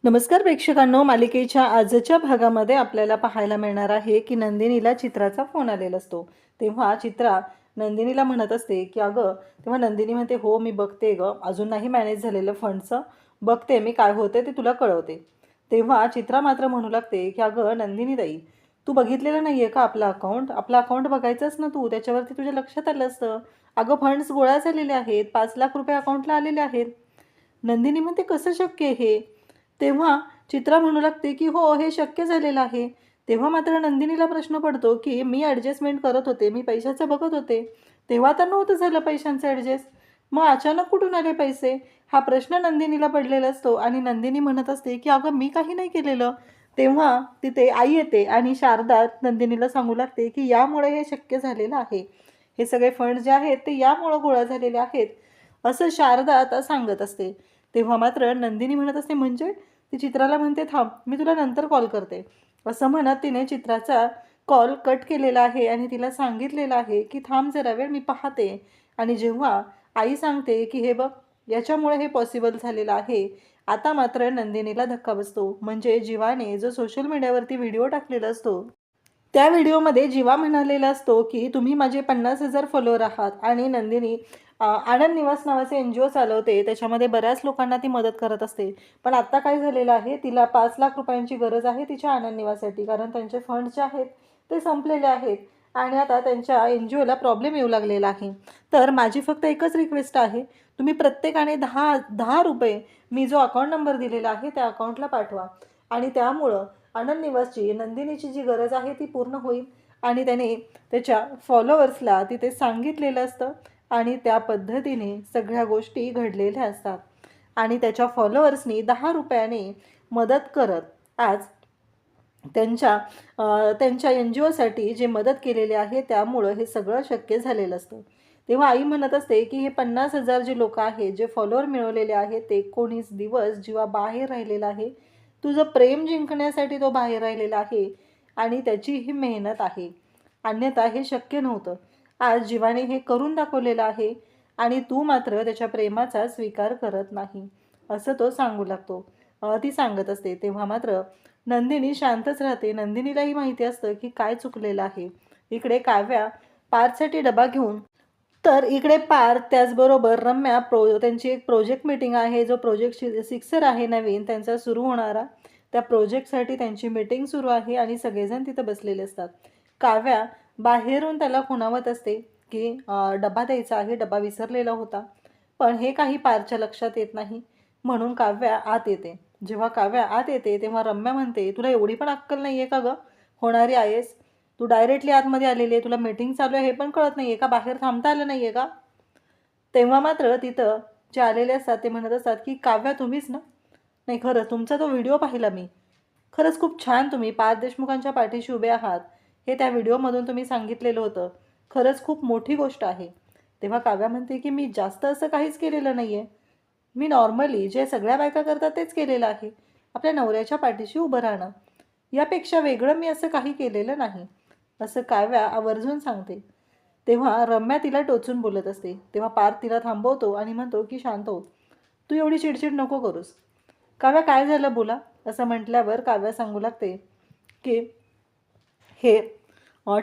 नमस्कार प्रेक्षकांनो, मालिकेच्या आजच्या भागामध्ये आपल्याला पाहायला मिळणार आहे की नंदिनीला चित्राचा फोन आलेला असतो. तेव्हा चित्रा नंदिनीला म्हणत असते की अगं, तेव्हा नंदिनी म्हणते हो मी बघते ग, अजून नाही मॅनेज झालेलं फंडचं, बघते मी काय होते ते तुला कळवते. तेव्हा चित्रा मात्र म्हणू लागते की अगं नंदिनी ताई, तू बघितलेलं नाही आहे का आपलं अकाउंट बघायचंच ना, तू त्याच्यावरती तुझ्या लक्षात आलं असतं. अगं फंड्स गोळा झालेले आहेत, 5 लाख रुपये अकाउंटला आलेले आहेत. नंदिनी म्हणते कसं शक्य आहे हे? तेव्हा चित्रा म्हणू लागते की हो हे शक्य झालेलं आहे. तेव्हा मात्र नंदिनीला प्रश्न पडतो की मी ॲडजस्टमेंट करत होते, मी पैशाचं बघत होते, तेव्हा तर नव्हतं झालं पैशांचं ॲडजस्ट, मग अचानक कुठून आले पैसे? हा प्रश्न नंदिनीला पडलेला असतो आणि नंदिनी म्हणत असते की अगं मी काही नाही केलेलं. तेव्हा तिथे आई येते आणि शारदा नंदिनीला सांगू लागते की यामुळे हे शक्य झालेलं आहे, हे सगळे फंड जे आहेत ते यामुळं गोळा झालेले आहेत, असं शारदा आता सांगत असते. तेव्हा मात्र नंदिनी म्हणत असते म्हणजे? ती चित्राला म्हणते थांब मी तुला नंतर कॉल करते, असं म्हणत तिने चित्राचा कॉल कट केलेला आहे आणि तिला सांगितलेलं आहे की थांब जरा वेळ मी पाहते. आणि जेव्हा आई सांगते की हे बघ याच्यामुळे हे पॉसिबल झालेलं आहे, आता मात्र नंदिनीला धक्का बसतो. म्हणजे जीवाने जो सोशल मीडियावरती व्हिडिओ टाकलेला असतो, त्या व्हिडिओमध्ये जीवा म्हणालेला असतो की तुम्ही माझे 50,000 फॉलोअर आहात. आणि नंदिनी आनंद निवास नावाचे NGO चालवते, त्याच्यामध्ये बऱ्याच लोकांना ती मदत करत असते. पण आत्ता काय झालेलं आहे, तिला 5 लाख रुपयांची गरज आहे तिच्या आनंद निवासाठी, कारण त्यांचे फंड्स जे आहेत ते संपलेले आहेत आणि आता त्यांच्या NGOला प्रॉब्लेम येऊ लागलेला आहे. तर माझी फक्त एकच रिक्वेस्ट आहे, तुम्ही प्रत्येकाने 10 रुपये मी जो अकाउंट नंबर दिलेला आहे त्या अकाउंटला पाठवा आणि त्यामुळं आनंद निवासची नंदिनीची जी गरज आहे ती पूर्ण होईल. आणि त्याने त्याच्या फॉलोअर्सला तिथे सांगितलेलं असतं आणि त्या पद्धतीने सगळ्या गोष्टी घडलेल्या असतात. आणि त्याच्या फॉलोअर्सनी 10 रुपयाने मदत करत आज त्यांच्या NGOसाठी जे मदत केलेली आहे त्यामुळं हे सगळं शक्य झालेलं असतं. तेव्हा आई म्हणत असते की हे 50,000 जे लोक आहेत, जे फॉलोअर मिळवलेले आहेत, ते 19 दिवस जेव्हा बाहेर राहिलेला आहे, तुझं प्रेम जिंकण्यासाठी तो बाहेर राहिलेला आहे आणि त्याची ही मेहनत आहे, अन्यथा हे शक्य नव्हतं. आज जीवाने हे करून दाखवलेलं आहे आणि तू मात्र त्याच्या प्रेमाचा स्वीकार करत नाही, असं तो सांगू लागतो. ती सांगत असते. तेव्हा मात्र नंदिनी शांतच राहते. नंदिनीलाही माहिती असतं की काय चुकलेलं आहे. इकडे काव्या पार्थसाठी डबा घेऊन, तर इकडे पार्थ त्याचबरोबर रम्या त्यांची एक प्रोजेक्ट मीटिंग आहे, जो प्रोजेक्ट सिक्सर आहे नवीन त्यांचा सुरू होणारा, त्या प्रोजेक्टसाठी त्यांची मीटिंग सुरू आहे आणि सगळेजण तिथं बसलेले असतात. काव्या बाहेरून त्याला खुणावत असते की डबा द्यायचा आहे, डबा विसरलेला होता. पण हे काही पार्थच्या लक्षात येत नाही, म्हणून काव्या आत येते. जेव्हा काव्या आत येते तेव्हा रम्या म्हणते तुला एवढी पण अक्कल नाही आहे का गं, होणारी आहेस तू, डायरेक्टली आतमध्ये आलेली आहे, तुला मीटिंग चालू आहे हे पण कळत नाही आहे का, बाहेर थांबता आलं नाही आहे का? तेव्हा मात्र तिथं जे आलेले असतात ते म्हणत असतात की काव्या तुम्हीच ना? नाही खरं तुमचा तो व्हिडिओ पाहिला मी, खरंच खूप छान तुम्ही पार्थ देशमुखांच्या पाठीशी उभे आहात, हे त्या व्हिडिओमधून तुम्ही सांगितलेलं होतं, खरंच खूप मोठी गोष्ट आहे. तेव्हा काव्या म्हणते की मी जास्त असं काहीच केलेलं नाही आहे, मी नॉर्मली जे सगळ्या बायका करतात तेच केलेलं आहे, आपल्या नवऱ्याच्या पाठीशी उभं राहणं, यापेक्षा वेगळं मी असं काही केलेलं नाही, असं काव्या आवर्जून सांगते. तेव्हा रम्या तिला टोचून बोलत असते. तेव्हा पार्थ तिला थांबवतो आणि म्हणतो की शांत हो, तू एवढी चिडचिड नको करूस. काव्या काय झालं बोला, असं म्हटल्यावर काव्या सांगू लागते की हे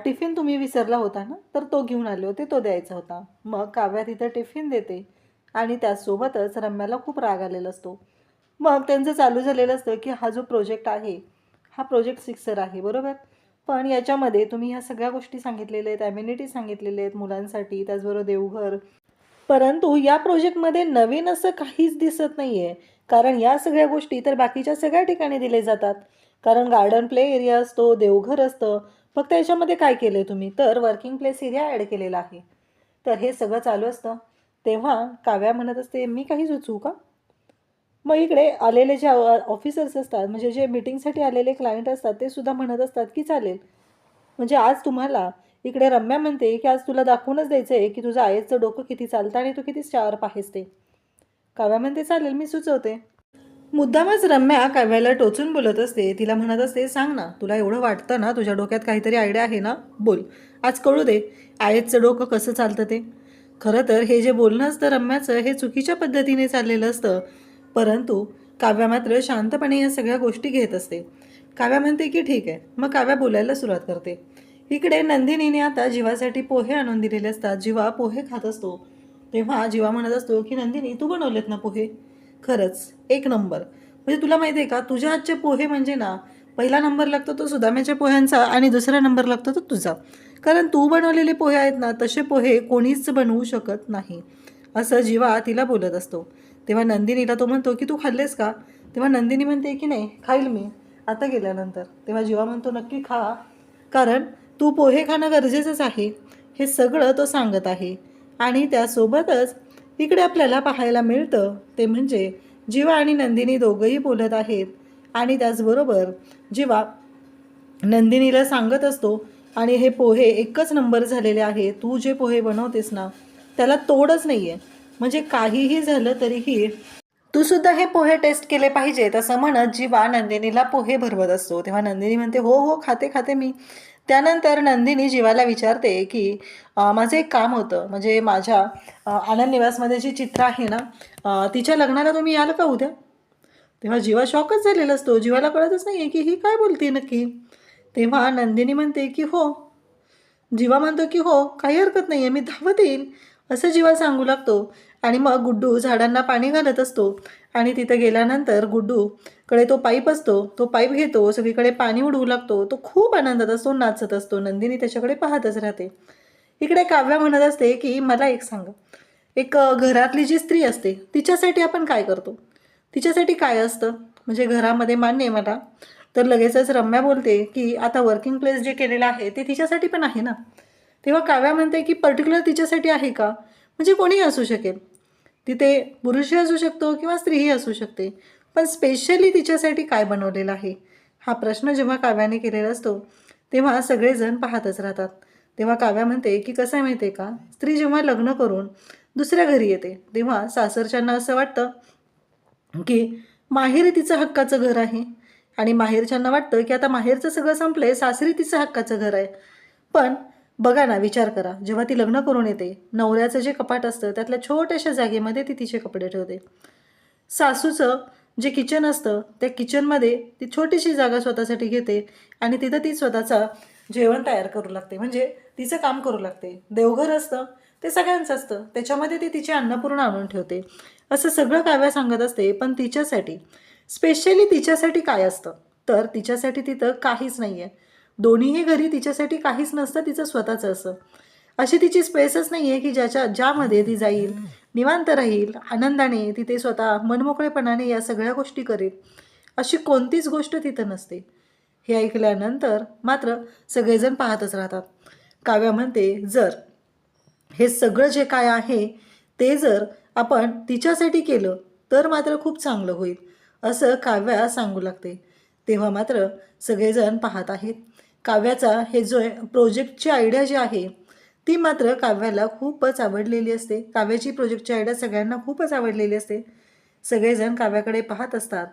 टिफिन तुम्ही विसरला होता ना, तर तो घेऊन आले होते, तो द्यायचा होता. मग काव्या तिथं टिफिन देते आणि त्यासोबतच रम्याला खूप राग आलेला असतो. मग त्यांचं चालू झालेलं असतं की हा जो प्रोजेक्ट आहे हा प्रोजेक्ट सिक्सर आहे बरोबर, पण याच्यामध्ये तुम्ही ह्या सगळ्या गोष्टी सांगितलेल्या आहेत, ॲम्युनिटी सांगितलेले आहेत मुलांसाठी, त्याचबरोबर देवघर, परंतु या प्रोजेक्टमध्ये नवीन असं काहीच दिसत नाही आहे. कारण या सगळ्या गोष्टी तर बाकीच्या सगळ्या ठिकाणी दिले जातात, कारण गार्डन प्ले एरिया असतो, देवघर असतं, फक्त याच्यामध्ये काय केलं आहे तुम्ही, तर वर्किंग प्लेस एरिया ॲड केलेला आहे. तर हे सगळं चालू असतं. तेव्हा काव्या म्हणत असते मी काही सुचवू का? मग इकडे आलेले जे ऑफिसर्स असतात, म्हणजे जे मीटिंगसाठी आलेले क्लायंट असतात, ते सुद्धा म्हणत असतात की चालेल, म्हणजे आज तुम्हाला, इकडे रम्या म्हणते की आज तुला दाखवूनच द्यायचं आहे की तुझं आईचं डोकं किती चालतं आणि तू किती शार्प आहेस ते. काव्या म्हणते चालेल मी सुचवते. मुद्दामच रम्या काव्याला टोचून बोलत असते, तिला म्हणत असते सांग ना, तुला एवढं वाटतं ना, तुझ्या डोक्यात काहीतरी आयडिया आहे ना, बोल, आज कळू दे आईचं डोकं कसं चालतं ते. खरं तर हे जे बोलणं असतं रम्याचं हे चुकीच्या पद्धतीने चाललेलं असतं, परंतु काव्या मात्र शांतपणे या सगळ्या गोष्टी घेत असते. काव्या म्हणते की ठीक आहे. मग काव्या बोलायला सुरुवात करते. इकडे नंदिनीने आता जीवासाठी पोहे आणून दिलेले असतात. जीवा पोहे खात असतो तेव्हा जीवा म्हणत असतो की नंदिनी तू बनवलेत ना पोहे, खरंच एक नंबर. म्हणजे तुला माहिती आहे का, तुझ्या हातचे पोहे म्हणजे ना, पहिला नंबर लागतो तो सुदाम्याच्या पोह्यांचा आणि दुसरा नंबर लागतो तो तुझा. कारण तू बनवलेले पोहे आहेत ना, तसे पोहे कोणीच बनवू शकत नाही, असं जीवा तिला बोलत असतो. तेव्हा नंदिनीला तो म्हणतो की तू खाल्लेस का? तेव्हा नंदिनी म्हणते की नाही खाईल मी आता गेल्यानंतर. तेव्हा जीवा म्हणतो नक्की खा, कारण तू पोहे खाणं गरजेचंच आहे, हे सगळं तो सांगत आहे. आणि त्यासोबतच इकडे आपल्याला पाहायला मिळतं ते म्हणजे जीवा आणि नंदिनी दोघंही बोलत आहेत. आणि त्याचबरोबर जीवा नंदिनीला सांगत असतो आणि हे पोहे एकच नंबर झालेले आहे, तू जे पोहे बनवतेस ना त्याला तोडच नाही आहे, म्हणजे काहीही झालं तरीही तू सुद्धा हे पोहे टेस्ट केले पाहिजेत, असं म्हणत जीवा नंदिनीला पोहे भरवत असतो. तेव्हा नंदिनी म्हणते हो हो खाते खाते मी. त्यानंतर नंदिनी जीवाला विचारते की माझं एक काम होतं, म्हणजे माझ्या आनंद निवासमध्ये जी चित्र आहे ना, तिच्या लग्नाला तुम्ही याल का उद्या? तेव्हा जीवा शॉकच झालेला असतो. जीवाला कळतच नाही आहे की ही काय बोलते नक्की. तेव्हा नंदिनी म्हणते की हो. जीवा म्हणतो की हो काही हरकत नाही आहे, मी धावत येईल, असं जीवा सांगू लागतो. आणि मग गुड्डू झाडांना पाणी घालत असतो आणि तिथं गेल्यानंतर गुड्डूकडे तो पाईप असतो, तो पाईप घेतो, सगळीकडे पाणी उडवू लागतो. तो खूप आनंदात असतो, नाचत असतो. नंदिनी त्याच्याकडे पाहतच राहते. इकडे काव्या म्हणत असते की मला एक सांगा, एक घरातली जी स्त्री असते तिच्यासाठी आपण काय करतो, तिच्यासाठी काय असतं? म्हणजे घरामध्ये मान्य आहे मला, तर लगेचच रम्या बोलते की आता वर्किंग प्लेस जे केलेलं आहे ते तिच्यासाठी पण आहे ना. तेव्हा काव्या म्हणते की पर्टिक्युलर तिच्यासाठी आहे का? म्हणजे कोणीही असू शकेल, तिथे पुरुषही असू शकतो किंवा स्त्रीही असू शकते, पण स्पेशली तिच्यासाठी काय बनवलेलं आहे, हा प्रश्न जेव्हा काव्याने केलेला असतो तेव्हा सगळेजण पाहतच राहतात. तेव्हा काव्या म्हणते की कसं आहे माहिती आहे का, स्त्री जेव्हा लग्न करून दुसऱ्या घरी येते तेव्हा सासरच्यांना असं वाटतं की माहेरी तिचं हक्काचं घर आहे, आणि माहेरच्यांना वाटतं की आता माहेरचं सगळं संपलंय, सासरी तिचं हक्काचं घर आहे. पण बघा ना, विचार करा, जेव्हा ती लग्न करून येते नवऱ्याचं जे कपाट असतं त्यातल्या छोट्याशा जागेमध्ये ती तिचे कपडे ठेवते. सासूचं जे किचन असतं त्या किचनमध्ये ती छोटीशी जागा स्वतःसाठी घेते आणि तिथं ती स्वतःचा जेवण तयार करू लागते, म्हणजे तिचं काम करू लागते. देवघर असतं ते सगळ्यांचं असतं, त्याच्यामध्ये ती तिची अन्नपूर्णा आणून ठेवते. असं सगळं काव्या सांगत असते. पण तिच्यासाठी स्पेशली तिच्यासाठी काय असतं, तर तिच्यासाठी तिथं काहीच नाही आहे. दोन्हीही घरी तिच्यासाठी काहीच नसतं, तिचं स्वतःचं असं. अशी तिची स्पेसच नाही आहे की ज्यामध्ये ती जाईल, निवांत राहील, आनंदाने तिथे स्वतः मनमोकळेपणाने या सगळ्या गोष्टी करेल, अशी कोणतीच गोष्ट तिथं नसते. हे ऐकल्यानंतर मात्र सगळेजण पाहतच राहतात. काव्या म्हणते जर हे सगळं जे काय आहे ते जर आपण तिच्यासाठी केलं तर मात्र खूप चांगलं होईल, असं काव्या सांगू लागते. तेव्हा मात्र सगळेजण पाहत आहेत. काव्याचा हे जो प्रोजेक्टची आयडिया जी आहे ती मात्र काव्याला खूपच आवडलेली असते. काव्याची प्रोजेक्टची आयडिया सगळ्यांना खूपच आवडलेली असते. सगळेजण काव्याकडे पाहत असतात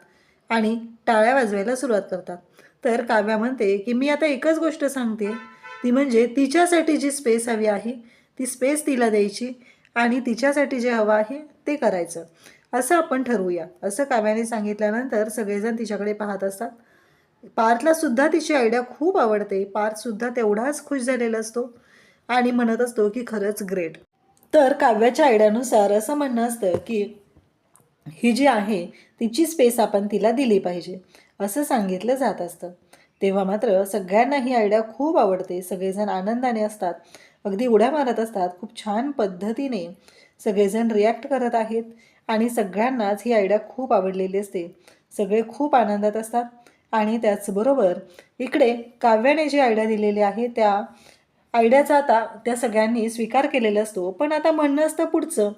आणि टाळ्या वाजवायला सुरुवात करतात. तर काव्या म्हणते की मी आता एकच गोष्ट सांगते, ती म्हणजे तिच्यासाठी जी स्पेस हवी आहे ती स्पेस तिला द्यायची आणि तिच्यासाठी जे हवं आहे ते करायचं, असं आपण ठरवूया, असं काव्याने सांगितल्यानंतर सगळेजण तिच्याकडे पाहत असतात. पार्थला सुद्धा तिची आयडिया खूप आवडते. पार्थ सुद्धा तेवढाच खुश झालेला असतो आणि म्हणत असतो की खरंच ग्रेट. तर काव्याच्या आयडियानुसार असं म्हणणं असतं की ही जी आहे तिची स्पेस आपण तिला दिली पाहिजे, असं सांगितलं जात असतं. तेव्हा मात्र सगळ्यांना ही आयडिया खूप आवडते. सगळेजण आनंदाने असतात, अगदी उड्या मारत असतात. खूप छान पद्धतीने सगळेजण रिॲक्ट करत आहेत आणि सगळ्यांनाच ही आयडिया खूप आवडलेली असते. सगळे खूप आनंदात असतात. आणि त्याचबरोबर इकडे काव्याने जी आयडिया दिलेली आहे त्या आयडियाचा आता त्या सगळ्यांनी स्वीकार केलेला असतो. पण आता म्हणणं असतं पुढचं,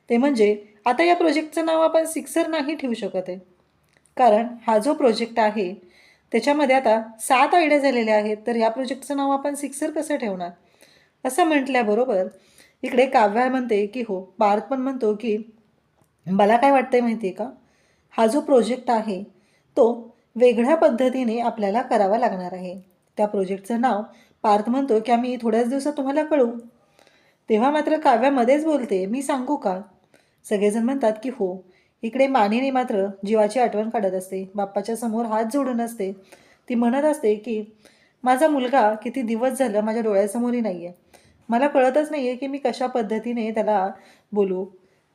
ते म्हणजे आता या प्रोजेक्टचं नाव आपण सिक्सर नाही ठेवू शकत आहे, कारण हा जो प्रोजेक्ट आहे त्याच्यामध्ये आता 7 आयडिया झालेल्या आहेत, तर या प्रोजेक्टचं नाव आपण सिक्सर कसं ठेवणार? असं म्हटल्याबरोबर इकडे काव्या म्हणते की हो. पार्थ पण म्हणतो की मला काय वाटतंय माहिती आहे का, हा जो प्रोजेक्ट आहे तो वेगळ्या पद्धतीने आपल्याला करावा लागणार आहे. त्या प्रोजेक्टचं नाव पार्थ म्हणतो की आम्ही थोड्याच दिवसात तुम्हाला कळवू. तेव्हा मात्र काव्यामध्येच बोलते, मी सांगू का? सगळेजण म्हणतात की हो. इकडे मानिनी मात्र जीवाची आठवण काढत असते. बाप्पाच्या समोर हात जोडून असते. ती म्हणत असते की माझा मुलगा किती दिवस झालं माझ्या डोळ्यासमोरही नाही आहे. मला कळतच नाही आहे की मी कशा पद्धतीने त्याला बोलू.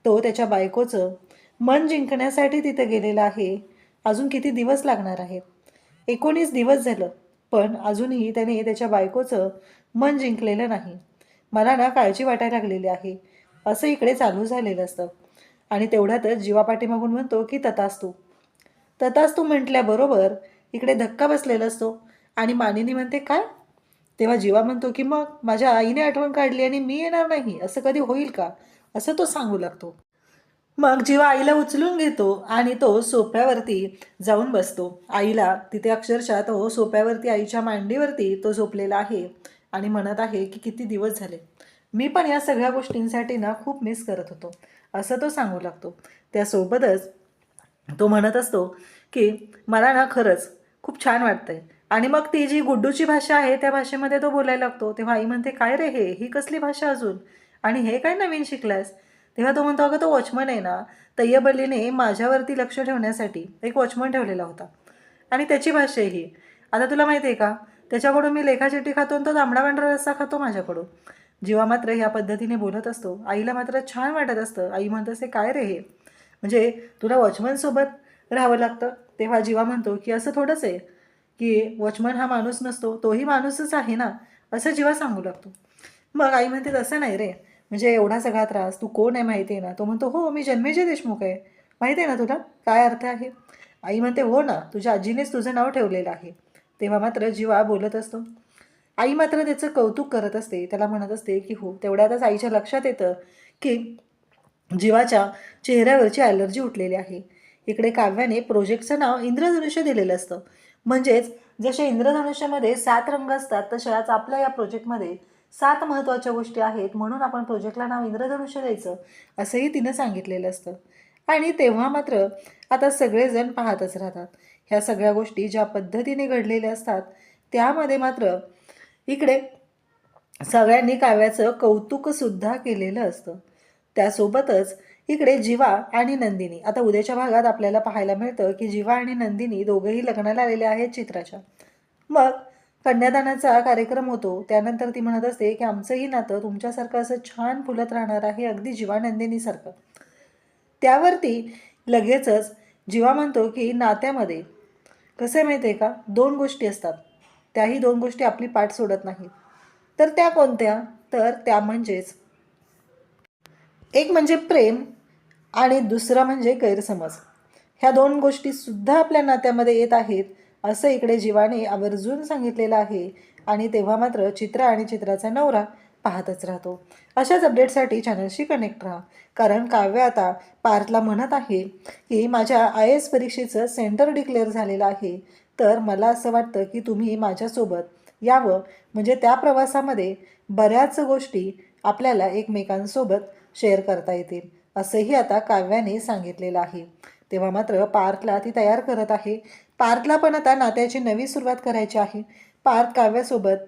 तो त्याच्या बायकोचं मन जिंकण्यासाठी तिथे गेलेला आहे. अजून किती दिवस लागणार आहेत? 19 दिवस झालं, पण अजूनही त्याने त्याच्या बायकोचं मन जिंकलेलं नाही. मला ना काळजी वाटायला लागलेली आहे. असं इकडे चालू झालेलं असतं. आणि तेवढ्यातच जीवा पाठीमागून म्हणतो की तथास्तु. तथास्तु म्हटल्याबरोबर इकडे धक्का बसलेला असतो आणि मानिनी म्हणते काय? तेव्हा जीवा म्हणतो की मग माझ्या आईने आठवण काढली आणि मी येणार नाही, असं कधी होईल का? असं तो सांगू लागतो. मग जीवा आईला उचलून घेतो आणि तो सोफ्यावरती जाऊन बसतो. आईला तिथे अक्षरशः तो सोफ्यावरती आईच्या मांडीवरती तो झोपलेला आहे आणि म्हणत आहे की किती दिवस झाले. मी पण या सगळ्या गोष्टींसाठी ना खूप मिस करत होतो, असं तो सांगू लागतो. त्यासोबतच तो म्हणत असतो की मला ना खरंच खूप छान वाटतंय. आणि मग ती जी गुड्डूची भाषा आहे त्या भाषेमध्ये तो बोलायला लागतो. तेव्हा आई म्हणते काय रे ही कसली भाषा अजून? आणि हे काय नवीन शिकलास? तेव्हा तो म्हणतो अगं तो वॉचमन आहे ना, तय्यब अलीने माझ्यावरती लक्ष ठेवण्यासाठी एक वॉचमन ठेवलेला होता आणि त्याची भाषा आहे ही. आता तुला माहिती आहे का, त्याच्याकडून मी लेखाचिठ्ठी खातो आणि तो तांबडा पांढरा रस्सा खातो माझ्याकडून. जीवा मात्र ह्या पद्धतीने बोलत असतो. आईला मात्र छान वाटत असतं. आई म्हणत असते काय रे हे, म्हणजे तुला वॉचमनसोबत राहावं लागतं? तेव्हा जीवा म्हणतो की असं थोडंच आहे की वॉचमन हा माणूस नसतो, तोही माणूसच आहे ना, असं जीवा सांगू लागतो. मग आई म्हणते तसं नाही रे, म्हणजे एवढा सगळा त्रास, तू कोण आहे माहिती आहे ना? तो म्हणतो हो मी जन्मेजय देशमुख आहे. माहिती आहे ना तुला काय अर्थ आहे? आई म्हणते हो ना, तुझ्या आजीनेच तुझं नाव ठेवलेलं आहे. तेव्हा मात्र जीवा बोलत असतो. आई मात्र त्याचं कौतुक करत असते. त्याला म्हणत असते की हो. तेवढ्यातच आईच्या लक्षात येतं की जीवाच्या चेहऱ्यावरची ॲलर्जी उठलेली आहे. इकडे काव्याने प्रोजेक्टचं नाव इंद्रधनुष्य दिलेलं असतं. म्हणजेच जसे इंद्रधनुष्यामध्ये 7 रंग असतात, तशाच आपल्या या प्रोजेक्टमध्ये 7 महत्त्वाच्या गोष्टी आहेत. म्हणून आपण प्रोजेक्टला नाव इंद्रधनुष्य द्यायचं, असंही तिनं सांगितलेलं असतं. आणि तेव्हा मात्र आता सगळेजण पाहतच राहतात. ह्या सगळ्या गोष्टी ज्या पद्धतीने घडलेल्या असतात, त्यामध्ये मात्र इकडे सगळ्यांनी काव्याचं कौतुकसुद्धा केलेलं असतं. त्यासोबतच इकडे जीवा आणि नंदिनी, आता उद्याच्या भागात आपल्याला पाहायला मिळतं की जीवा आणि नंदिनी दोघंही लग्नाला आलेले आहेत चित्राच्या. मग कन्यादानाचा कार्यक्रम होतो. त्यानंतर ती म्हणत असते की आमचंही नातं तुमच्यासारखं असं छान फुलत राहणार आहे, अगदी जीवा नंदिनीसारखं. त्यावरती लगेचच जीवा म्हणतो की नात्यामध्ये कसं आहे माहिती आहे का, 2 गोष्टी असतात. त्याही 2 गोष्टी आपली पाठ सोडत नाहीत. तर त्या कोणत्या? तर त्या म्हणजेच एक म्हणजे प्रेम आणि दुसरा म्हणजे गैरसमज. ह्या 2 गोष्टीसुद्धा आपल्या नात्यामध्ये येत आहेत, असं इकडे जीवाने आवर्जून सांगितलेलं आहे. आणि तेव्हा मात्र चित्रा आणि चित्राचा नवरा पाहतच राहतो. अशाच अपडेटसाठी चॅनलशी कनेक्ट राहा. कारण काव्य आता पार्थला म्हणत आहे की माझ्या IAS परीक्षेचं सेंटर डिक्लेअर झालेलं आहे. तर मला असं वाटतं की तुम्ही माझ्यासोबत यावं, म्हणजे त्या प्रवासामध्ये बऱ्याच गोष्टी आपल्याला एकमेकांसोबत शेअर करता येतील, असंही आता काव्याने सांगितलेलं आहे. तेव्हा मात्र पार्थला ती तयार करत आहे. पार्थला पण आता नात्याची नवी सुरुवात करायची आहे. पार्थ काव्यासोबत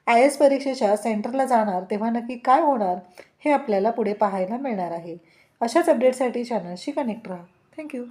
IAS परीक्षेच्या सेंटरला जाणार, तेव्हा नक्की काय होणार हे आपल्याला पुढे पाहायला मिळणार आहे. अशाच अपडेटसाठी चॅनलशी कनेक्ट राहा. थँक्यू.